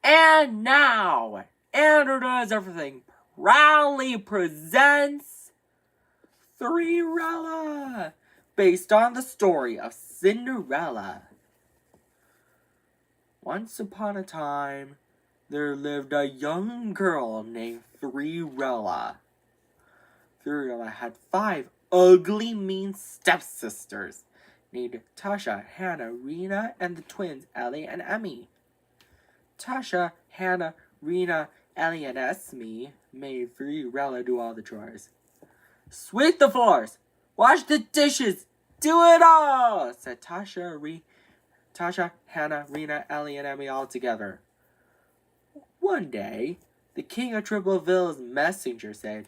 And now, Andrew Does Everything proudly presents Cinderella, based on the story of Cinderella. Once upon a time, there lived a young girl named Cinderella. Cinderella had 5 ugly, mean stepsisters named Tasha, Hannah, Rena, and the twins Ellie and Emmy. Tasha, Hannah, Rena, Ellie, and Esme made Cinderella do all the chores. Sweep the floors, wash the dishes, do it all, said Tasha, Hannah, Rena, Ellie, and Emmy all together. One day, the king of Tripleville's messenger said,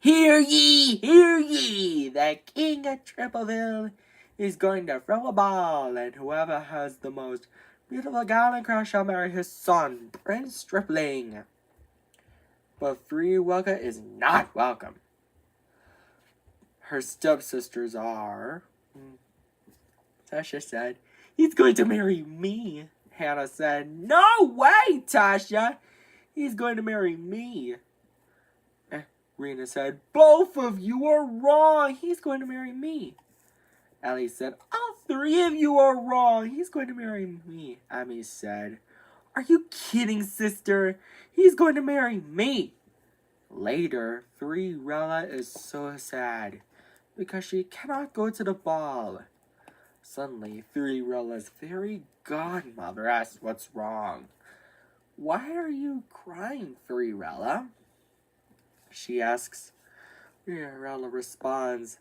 Hear ye, the king of Tripleville is going to throw a ball, and whoever has the most beautiful gown and crown shall marry his son, Prince Stripling. But Cinderella is not welcome. Her stepsisters are... Tasha said, He's going to marry me. Hannah said, No way, Tasha. He's going to marry me. Rena said, Both of you are wrong. He's going to marry me. Ellie said, All 3 of you are wrong. He's going to marry me. Emmy said, Are you kidding, sister? He's going to marry me. Later, Cinderella is so sad because she cannot go to the ball. Suddenly, Cinderella's fairy godmother asks what's wrong. Why are you crying, Cinderella? She asks. Cinderella responds,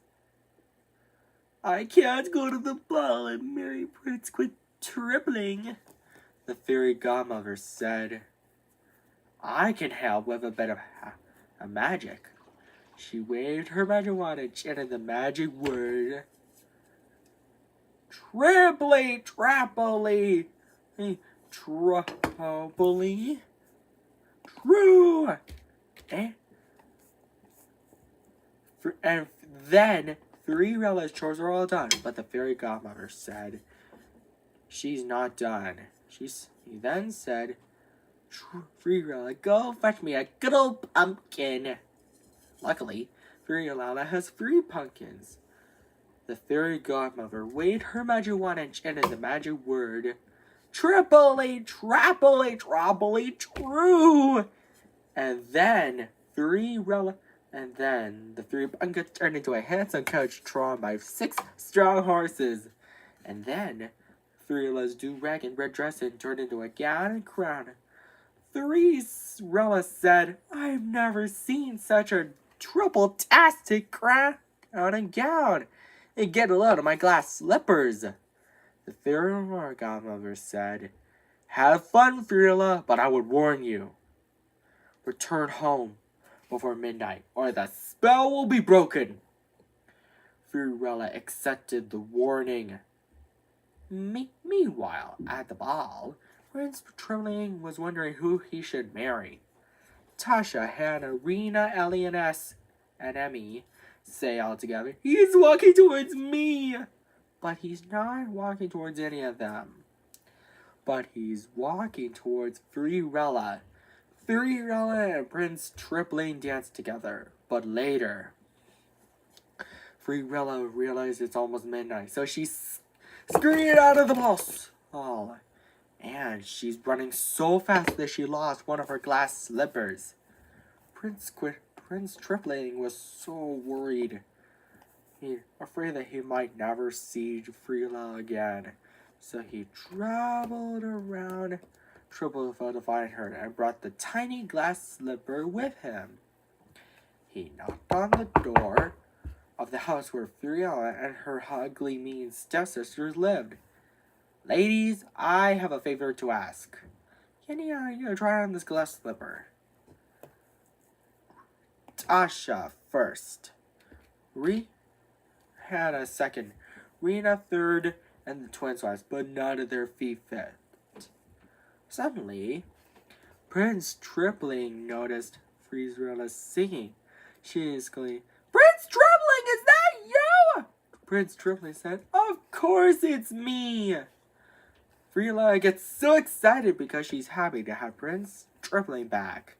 I can't go to the ball and marry Prince Stripling. The fairy godmother said, I can help with a bit of magic. She waved her magic wand and chanted the magic word. Triply, trappily, triply, true. And then Cinderella's chores are all done, but the fairy godmother said she's not done. He then said, Cinderella, go fetch me a good old pumpkin. Luckily, Cinderella has 3 pumpkins. The fairy godmother waved her magic wand and chanted the magic word, triply, trappily, troppily, true. And then the 3 pumpkins turned into a handsome coach drawn by 6 strong horses. And then Cinderella's do-rag and red dress turned into a gown and crown. Cinderella said, I've never seen such a triple-tastic crown and gown. And get a load of my glass slippers. The fairy godmother said, Have fun, Cinderella, but I would warn you. Return home before midnight, or the spell will be broken. Cinderella accepted the warning. Meanwhile, at the ball, Prince Stripling was wondering who he should marry. Tasha, Hannah, Rena, Ellie, and Emmy say all together, He's walking towards me! But he's not walking towards any of them. But he's walking towards Cinderella. Cinderella and Prince Stripling dance together. But later, Cinderella realized it's almost midnight, so she scurried out of the ball. And she's running so fast that she lost one of her glass slippers. Prince Stripling was so worried. He afraid that he might never see Cinderella again. So he traveled around Tripleville to find her and brought the tiny glass slipper with him. He knocked on the door of the house where Cinderella and her ugly, mean stepsisters lived. Ladies, I have a favor to ask. Can you try on this glass slipper? Tasha first. Hannah second. Rena third, and the twins last, but none of their feet fit. Suddenly, Prince Stripling noticed Cinderella singing. She exclaimed, Prince Stripling, is that you? Prince Stripling said, Of course it's me. Fiorella gets so excited because she's happy to have Prince Tripling back.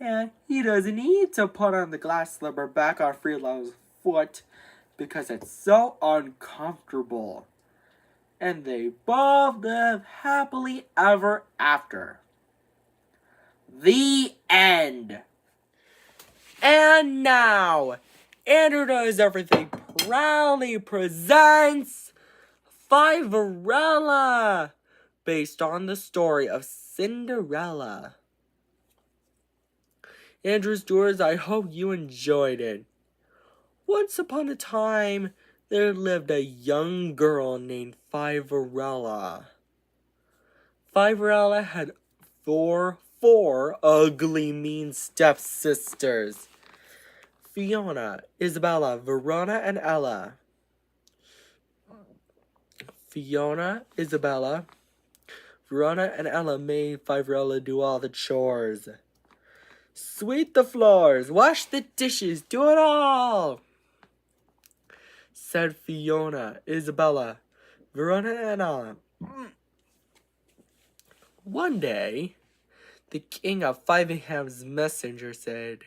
And he doesn't need to put on the glass slipper back on Fiorella's foot because it's so uncomfortable. And they both live happily ever after. The end. And now, Andrew Knows Everything proudly presents Fiverella, based on the story of Cinderella. Andrew's Doors, I hope you enjoyed it. Once upon a time, there lived a young girl named Fiverella. Fiverella had four ugly, mean stepsisters: Fiona, Isabella, Verona, and Ella. Fiona, Isabella, Verona, and Ella made Fiverella do all the chores. Sweep the floors, wash the dishes, do it all, said Fiona, Isabella, Verona, and Ella. One day, the king of Fiveham's messenger said,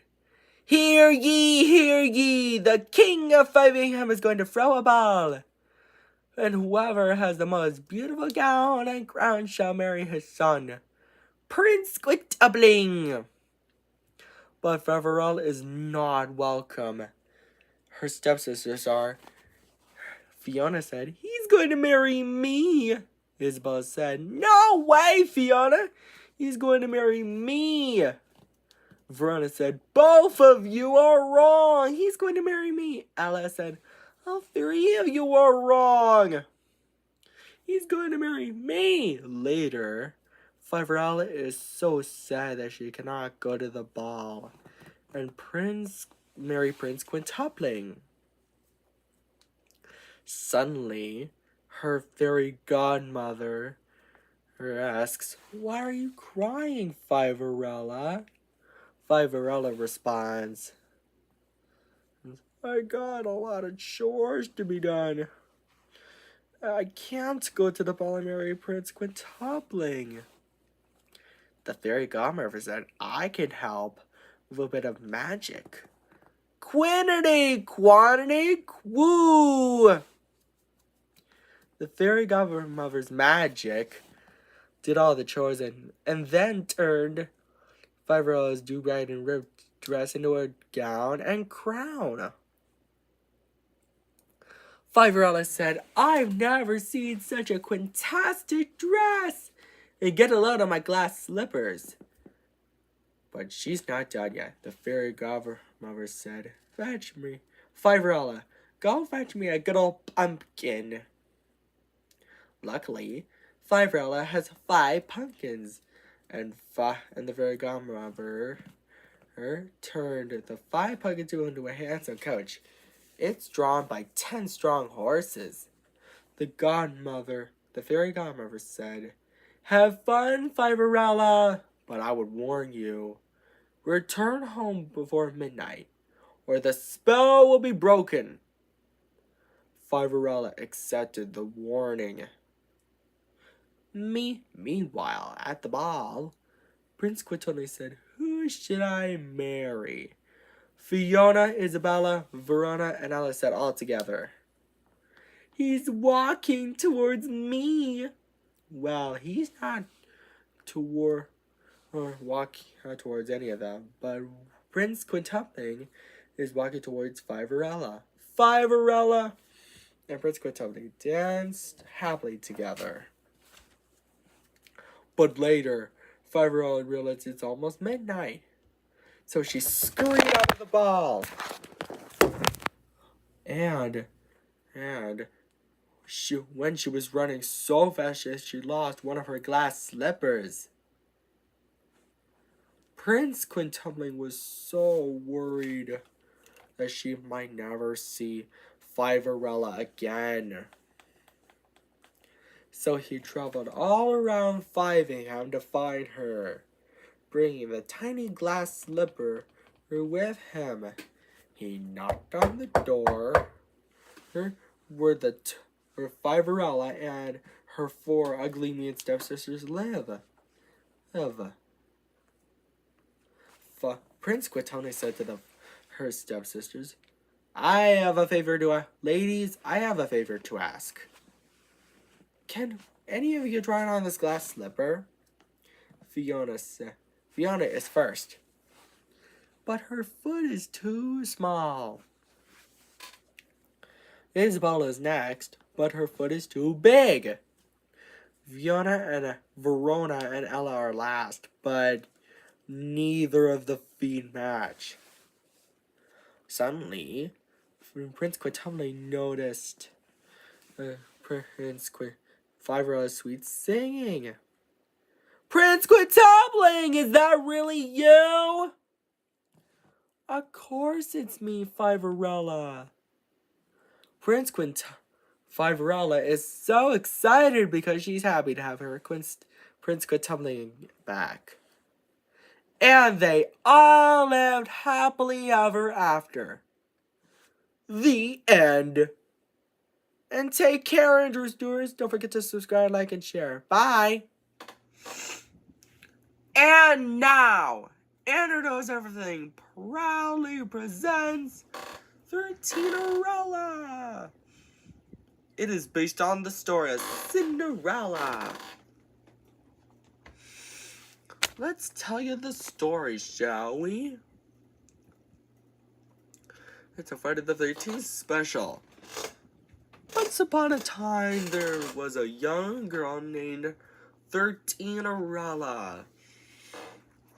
Hear ye, the king of Fiveham is going to throw a ball, and whoever has the most beautiful gown and crown shall marry his son, Prince Quintuppling. But Fiverella is not welcome. Her stepsisters are. Fiona said, He's going to marry me. Isabel said, No way, Fiona. He's going to marry me. Verona said, Both of you are wrong. He's going to marry me. Ella said, All three of you are wrong. He's going to marry me. Later, Fiverella is so sad that she cannot go to the ball and marry Prince Quintupling. Suddenly, her fairy godmother asks, Why are you crying, Fiverella? Fiverella responds, I got a lot of chores to be done. I can't go to the ball and marry Prince Quintupling. The fairy godmother said, I can help with a bit of magic. Quantity, woo! The fairy godmother's magic did all the chores and then turned Fiverella's do-rag and ribbed dress into a gown and crown. Fiverella said, I've never seen such a quintastic dress. And get a load of my glass slippers. But she's not done yet. The fairy godmother said, Fetch me. Fiverella, go fetch me a good old pumpkin. Luckily, Fiverella has 5 pumpkins. And the fairy godmother turned the 5 pumpkins into a handsome coach. It's drawn by 10 strong horses. The fairy godmother said, Have fun, Fiverella, but I would warn you, return home before midnight, or the spell will be broken. Fiverella accepted the warning. Meanwhile, at the ball, Prince Quintupling said, Who should I marry? Fiona, Isabella, Verona, and Ella said all together, He's walking towards me. Well, he's not walking towards any of them, but Prince Quintupling is walking towards Fiverella. Fiverella and Prince Quintupling danced happily together. But later, Fiverella realized it's almost midnight, so she scurried out of the ball. And when she was running so fast, she lost one of her glass slippers. Prince Quintupling was so worried that she might never see Fiverella again. So he traveled all around Fiveham to find her, bringing the tiny glass slipper with him. He knocked on the door where Fiverella and her 4 ugly mean stepsisters live. Prince Quitone said to her stepsisters, Ladies, I have a favor to ask. Can any of you try on this glass slipper? Fiona is first. But her foot is too small. Isabella is next, but her foot is too big. Verona and Ella are last, but neither of the feet match. Suddenly, Prince Quitone noticed Fiverella's sweet singing. Prince Quitone, is that really you? Of course it's me, Fiverella. Fiverella is so excited because she's happy to have her Prince Quitone back. And they all lived happily ever after. The end. And take care, Andrew Stewards. Don't forget to subscribe, like, and share. Bye. And now, Andrew Knows Everything proudly presents 13erella. It is based on the story of Cinderella. Let's tell you the story, shall we? It's a Friday the 13th special. Once upon a time, there was a young girl named 13erella.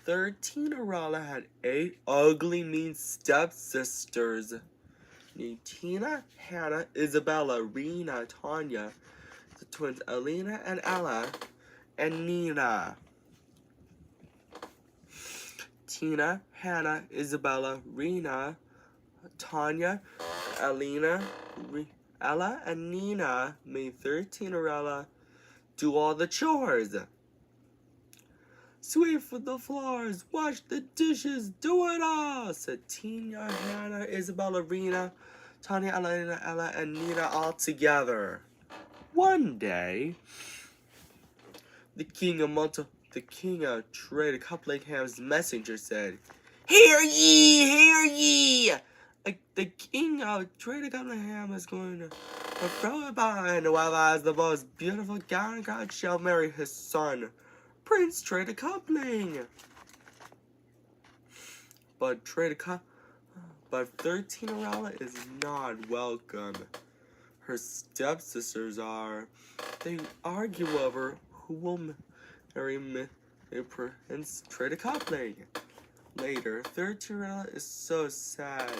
13erella had 8 ugly, mean stepsisters named Tina, Hannah, Isabella, Rena, Tanya, the twins Elena and Ella, and Nina. Tina, Hannah, Isabella, Rena, Tanya, Elena, Ella, and Nina made 13erella do all the chores. Sweep for the floors, wash the dishes, do it all, said Tina, Hannah, Isabella, Rena, Tanya, Elena, Ella, and Nina all together. One day, the king of Trade Compilation messenger said, Hear ye, hear ye! The king of Trade Compilation is going to throw it by, while as the most beautiful gown god shall marry his son, Prince Trade Coupling. But 13erella is not welcome. Her stepsisters are. They argue over who will marry Prince Trade Coupling. Later, 13erella is so sad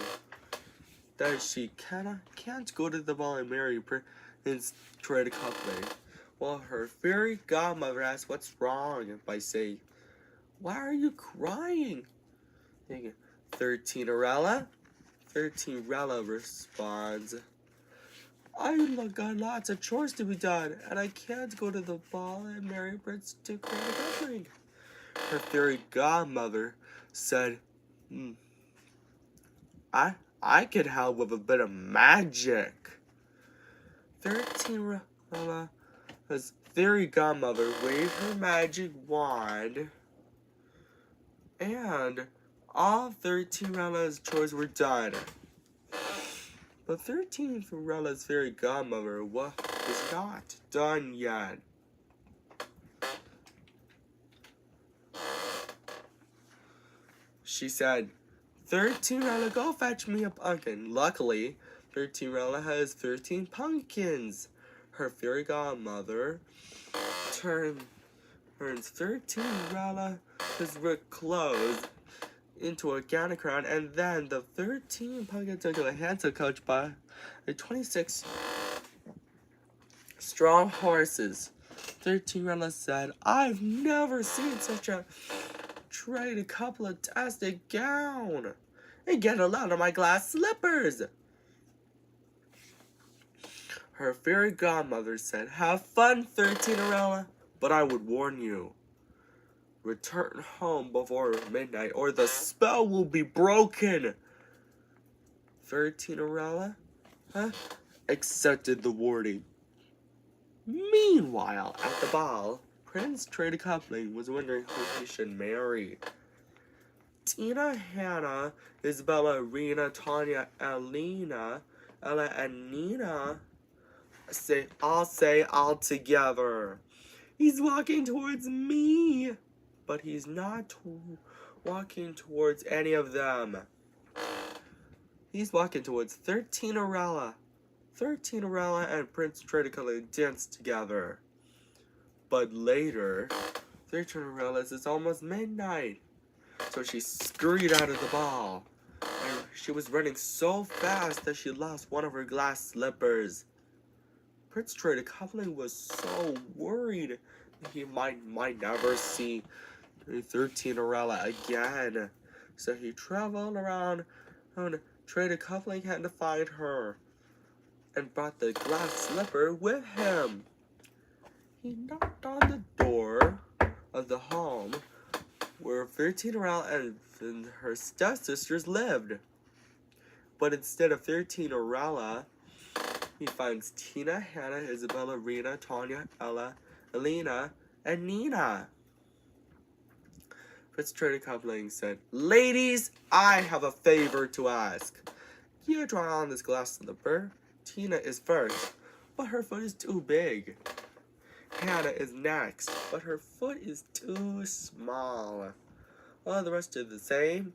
that she can't go to the ball and marry Prince Trade Coupling. Well, her fairy godmother asks what's wrong by saying, Why are you crying? 13erella? 13erella responds, I got lots of chores to be done, and I can't go to the ball and marry Prince Trade Coupling. Her fairy godmother said, I could help with a bit of magic. 13erella's fairy godmother waved her magic wand, and all 13erella's chores were done. But 13erella's fairy godmother was not done yet. She said, 13erella, go fetch me a pumpkin. Luckily, 13erella has 13 pumpkins. Her fairy godmother turns 13erella's clothes into a gown and crown, and then the 13 pumpkins into a handsome coach by the 26 strong horses. 13erella said, I've never seen such a Trade Coupling-tastic gown. And get a lot of my glass slippers. Her fairy godmother said, Have fun, 13erella, but I would warn you. Return home before midnight or the spell will be broken. 13erella accepted the warning. Meanwhile, at the ball, Prince Trade Coupling was wondering who he should marry. Tina, Hannah, Isabella, Rena, Tanya, Elena, Ella, and Nina all say all together. He's walking towards me, but he's not walking towards any of them. He's walking towards 13arella. 13arella and Prince Triticale dance together. But later, 13arella says it's almost midnight. So she scurried out of the ball. And she was running so fast that she lost one of her glass slippers. Prince Triticale was so worried that he might never see 13arella again. So he traveled around and Triticale had to find her and brought the glass slipper with him. He knocked on the door of the home where 13arella and her stepsisters lived. But instead of 13arella, he finds Tina, Hannah, Isabella, Rena, Tanya, Ella, Elena, and Nina. Prince Triticale said, "Ladies, I have a favor to ask. You try on this glass slipper. Tina is first, but her foot is too big. Hannah is next, but her foot is too small. All the rest are the same,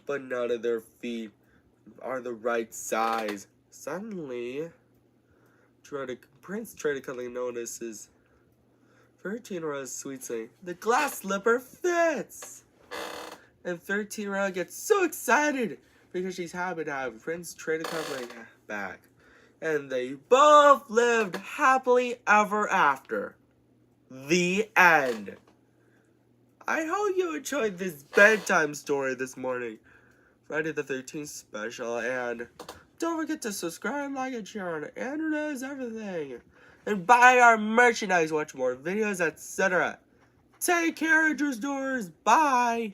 but none of their feet are the right size." Suddenly, Prince Triticale notices 13arella's sweet saying, "The glass slipper fits!" And 13arella gets so excited because she's happy to have Prince Triticale back. And they both lived happily ever after. The end. I hope you enjoyed this bedtime story this morning. Friday the 13th special. And don't forget to subscribe, like, and share on the internet is everything. And buy our merchandise, watch more videos, etc. Take care, Drew Stores. Bye.